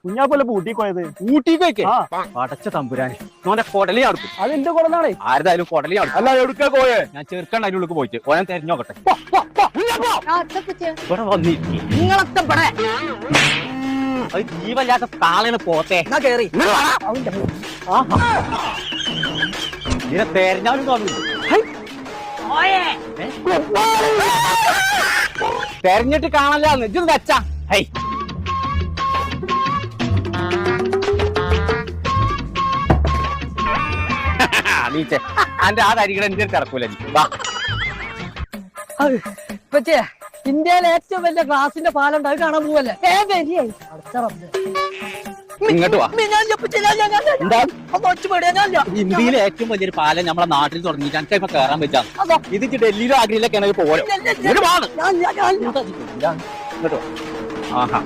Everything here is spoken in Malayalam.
കുഞ്ഞാപ്പല്ലേ ഊട്ടി പോയത്. ഊട്ടിക്കൊക്കെ അടച്ച തമ്പുരാൻ ഓന്റെ കൊടലി അടുക്കും. അതെന്റെ കൊടനാണേ. ആരുതായാലും കൊടലി അടുക്കും. അല്ല എവിടുക്കാ പോയേ? ഞാൻ ചെറുക്കണ്ട അതിൻ്റെ ഉള്ളിൽ പോയിട്ട് ഓനെ തെരഞ്ഞോക്കട്ടെ. ഇവിടെ വന്നിരിക്കും നിങ്ങളൊക്കെ ഇവിടെ അത് ജീവല്ലാത്ത താളേനെ പോത്തെ കേറി ഇതിനെ തെരഞ്ഞാലും കാണുന്നു. തെരഞ്ഞിട്ട് കാണല്ല നെജ്ജൊന്ന് വെച്ചാ. ഹൈ അന്റെ ആ തരികളെ എന്റെ കിടക്കൂല. ഇപ്പച്ചേ ഇന്ത്യയിലെ ഏറ്റവും വലിയ ഗ്ലാസിന്റെ പാലുണ്ട്, അത് കാണാൻ പോവല്ലേ? ഇങ്ങോട്ട് വാ. ഇന്ത്യയിലെ ഏറ്റവും വലിയൊരു പാലം നമ്മളെ നാട്ടിൽ തുടങ്ങിയിട്ട് എനിക്ക് ഇപ്പൊ കയറാൻ പറ്റാ. ഇത് ഡൽഹിയിലോ ആഗ്രയിലൊക്കെയാണ് പോലും. ഇങ്ങോട്ട് വാ. ആഹാ